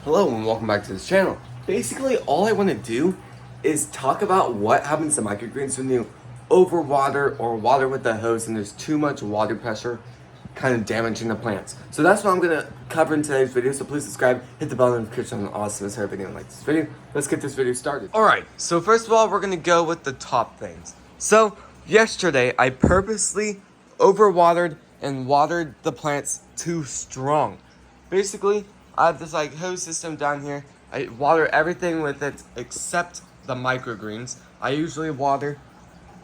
Hello and welcome back to this channel. Basically, all I want to do is talk about what happens to microgreens when you overwater or water with the hose and there's too much water pressure kind of damaging the plants. So that's what I'm going to cover in today's video, so please subscribe, hit the bell notification on awesome if you like this video. Let's get this video started. Alright, so first of all, we're going to go with the top things. So, yesterday, I purposely overwatered and watered the plants too strong. Basically, I have this hose system down here. I water everything with it except the microgreens. I usually water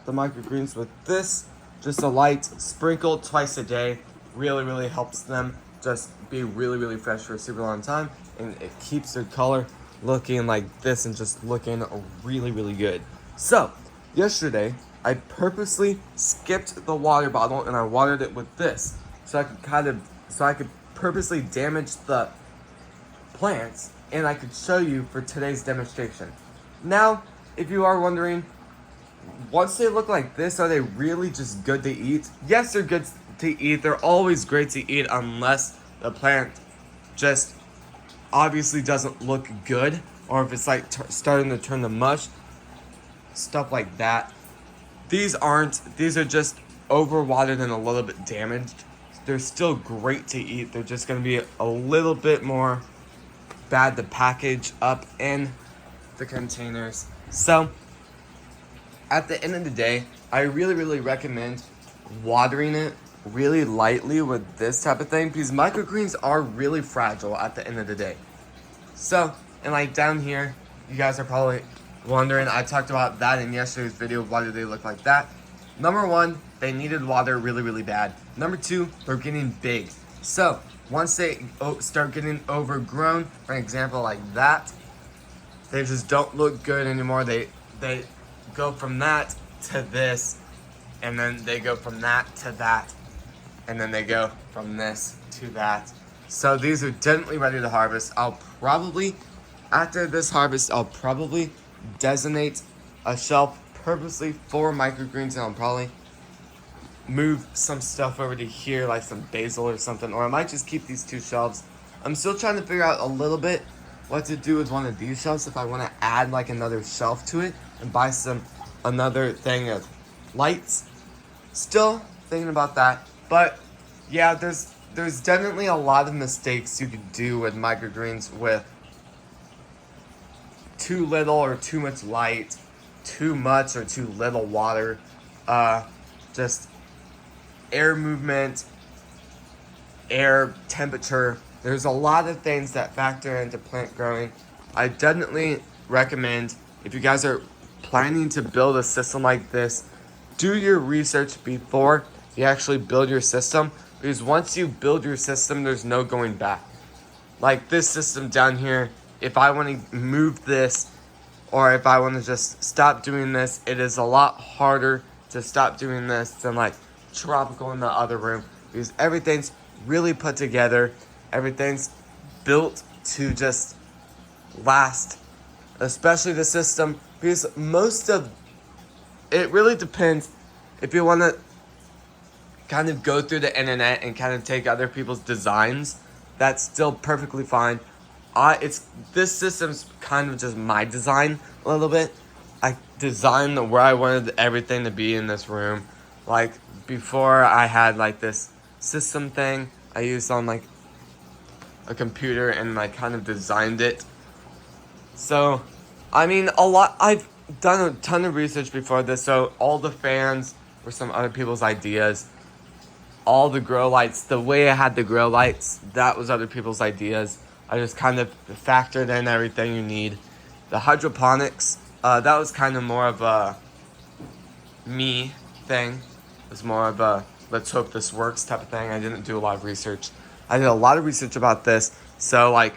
the microgreens with this, just a light sprinkle twice a day. Really helps them just be really fresh for a super long time, and it keeps their color looking like this and just looking really good. So yesterday I purposely skipped the water bottle and I watered it with this, so I could purposely damage the plants, and I could show you for today's demonstration. Now, if you are wondering, once they look like this, are they really just good to eat? Yes, they're good to eat. They're always great to eat unless the plant just obviously doesn't look good, or if it's starting to turn to mush, stuff like that. These are just overwatered and a little bit damaged. They're still great to eat. They're just going to be a little bit more bad to package up in the containers. So at the end of the day, I really recommend watering it really lightly with this type of thing, because microgreens are really fragile at the end of the day. So, and down here, you guys are probably wondering, I talked about that in yesterday's video. Why do they look like that? Number one, they needed water really bad. Number two, they're getting big. So once they start getting overgrown, for example like that, they just don't look good anymore. They go from that to this, and then they go from that to that, and then they go from this to that. So these are definitely ready to harvest. After this harvest, I'll probably designate a shelf purposely for microgreens, and I'll probably move some stuff over to here, like some basil or something, or I might just keep these two shelves. I'm still trying to figure out a little bit what to do with one of these shelves, if I want to add another shelf to it and buy another thing of lights. Still thinking about that, but yeah, there's definitely a lot of mistakes you could do with microgreens with too little or too much light, too much or too little water, just air movement, air temperature. There's a lot of things that factor into plant growing. I definitely recommend, if you guys are planning to build a system like this, do your research before you actually build your system, because once you build your system, there's no going back. Like this system down here, if I want to move this, or if I want to just stop doing this, it is a lot harder to stop doing this than tropical in the other room, because everything's really put together. Everything's built to just last, especially the system, because most of it really depends. If you want to kind of go through the internet and kind of take other people's designs, that's still perfectly fine. This system's kind of just my design a little bit. I designed where I wanted everything to be in this room. Before, I had this system thing I used on a computer, and I kind of designed it. So I've done a ton of research before this. So all the fans were some other people's ideas. All the grow lights, the way I had the grow lights, that was other people's ideas. I just kind of factored in everything you need. The hydroponics, that was kind of more of a me thing. It was more of a let's hope this works type of thing. I didn't do a lot of research. I did a lot of research about this. So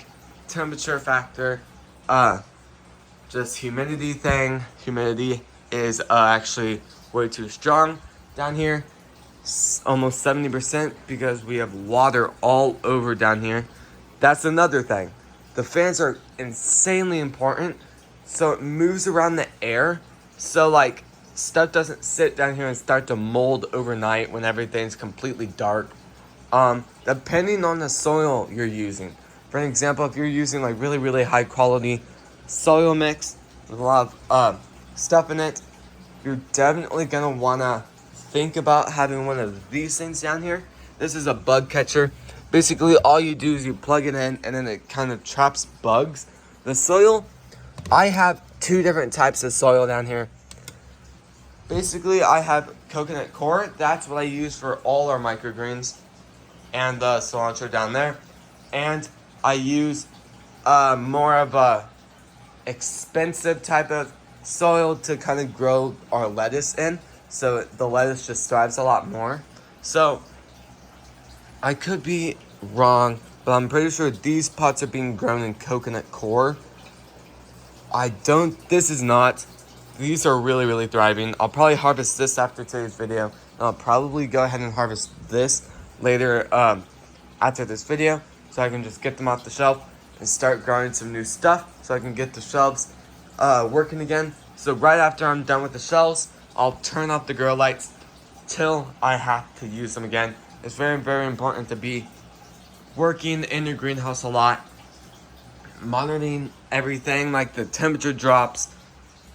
temperature factor, just humidity thing. Humidity is actually way too strong down here. Almost 70%, because we have water all over down here. That's another thing. The fans are insanely important, so it moves around the air. So stuff doesn't sit down here and start to mold overnight when everything's completely dark. Depending on the soil you're using. For an example, if you're using like really high quality soil mix with a lot of stuff in it, you're definitely gonna wanna think about having one of these things down here. This is a bug catcher. Basically, all you do is you plug it in and then it kind of traps bugs. The soil, I have 2 different types of soil down here. Basically, I have coconut coir. That's what I use for all our microgreens and the cilantro down there. And I use more of a expensive type of soil to kind of grow our lettuce in, so the lettuce just thrives a lot more. So I could be wrong, but I'm pretty sure these pots are being grown in coconut coir. This is not. These are really thriving. I'll probably harvest this after today's video. And I'll probably go ahead and harvest this later after this video, so I can just get them off the shelf and start growing some new stuff so I can get the shelves working again. So right after I'm done with the shelves, I'll turn off the grow lights till I have to use them again. It's very important to be working in your greenhouse a lot, monitoring everything, like the temperature drops.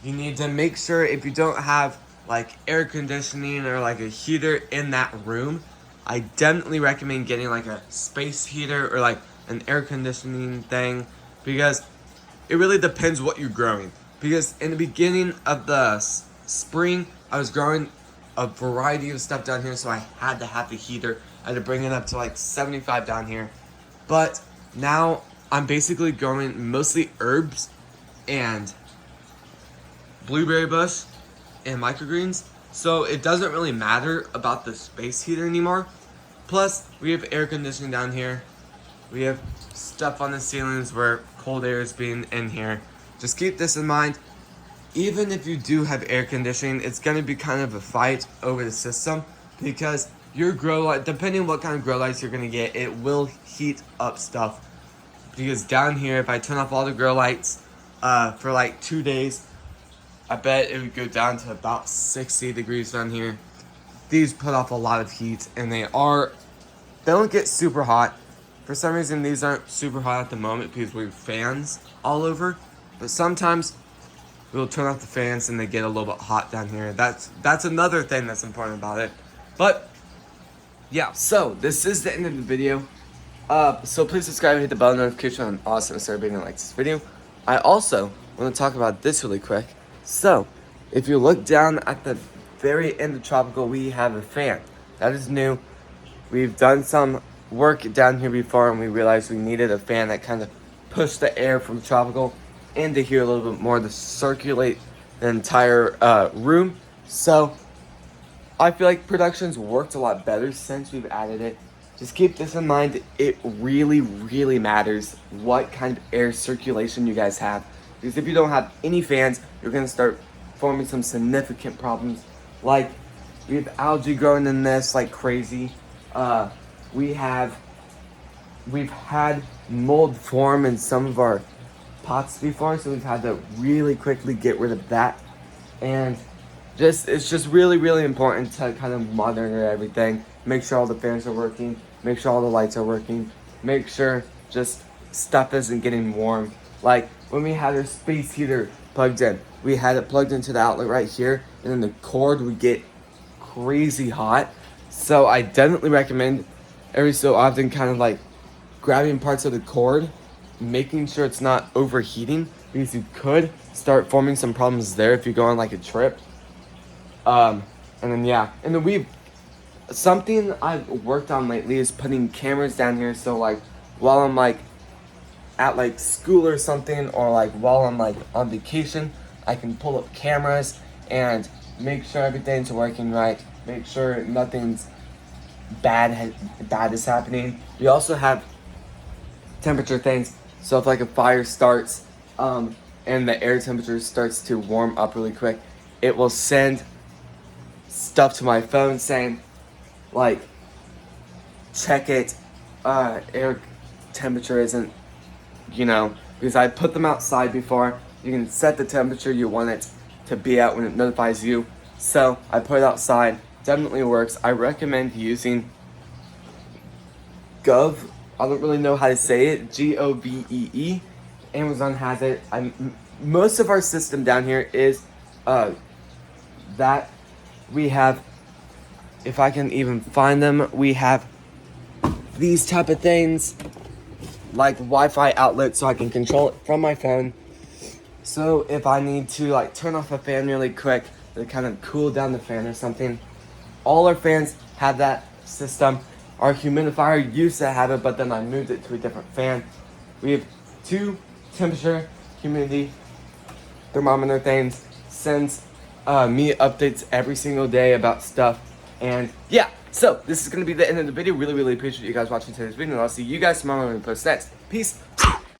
You need to make sure, if you don't have like air conditioning or like a heater in that room, I definitely recommend getting like a space heater or like an air conditioning thing, because it really depends what you're growing. Because in the beginning of the spring, I was growing a variety of stuff down here, so I had to have the heater. I had to bring it up to like 75 down here. But now I'm basically growing mostly herbs and blueberry bush and microgreens, so it doesn't really matter about the space heater anymore. Plus, we have air conditioning down here. We have stuff on the ceilings where cold air is being in here. Just keep this in mind. Even if you do have air conditioning, it's going to be kind of a fight over the system, because your grow light, depending on what kind of grow lights you're going to get, it will heat up stuff. Because down here, if I turn off all the grow lights for like 2 days, I bet it would go down to about 60 degrees down here. These put off a lot of heat, and they don't get super hot. For some reason, these aren't super hot at the moment because we have fans all over. But sometimes we'll turn off the fans and they get a little bit hot down here. That's another thing that's important about it. But yeah, so this is the end of the video. So please subscribe and hit the bell notification on awesome so everybody likes this video. I also want to talk about this really quick. So if you look down at the very end of Tropical, we have a fan. That is new. We've done some work down here before and we realized we needed a fan that kind of pushed the air from Tropical into here a little bit more to circulate the entire room. So I feel like production's worked a lot better since we've added it. Just keep this in mind. It really matters what kind of air circulation you guys have. Because if you don't have any fans, you're going to start forming some significant problems. Like, we have algae growing in this like crazy. We've had mold form in some of our pots before, so we've had to really quickly get rid of that. And it's just really important to kind of monitor everything. Make sure all the fans are working. Make sure all the lights are working. Make sure just stuff isn't getting warm. Like when we had our space heater plugged in, we had it plugged into the outlet right here, and then the cord would get crazy hot. So I definitely recommend every so often kind of like grabbing parts of the cord, making sure it's not overheating, because you could start forming some problems there if you go on like a trip. And then something I've worked on lately is putting cameras down here, so like while I'm like at like school or something, or like while I'm like on vacation, I can pull up cameras and make sure everything's working right, make sure nothing's bad is happening. We also have temperature things, so if like a fire starts and the air temperature starts to warm up really quick, it will send stuff to my phone saying like, check it, air temperature isn't, because I put them outside before. You can set the temperature you want it to be at when it notifies you. So I put it outside. Definitely works. I recommend using I don't really know how to say it. GOVEE. Amazon has it. Most of our system down here is that we have, if I can even find them, we have these type of things like Wi-Fi outlets so I can control it from my phone. So if I need to like turn off a fan really quick to kind of cool down the fan or something, all our fans have that system. Our humidifier used to have it, but then I moved it to a different fan. We have 2 temperature, humidity, thermometer things. Sends me updates every single day about stuff. And yeah, so this is going to be the end of the video. Really appreciate you guys watching today's video. And I'll see you guys tomorrow when we post next. Peace.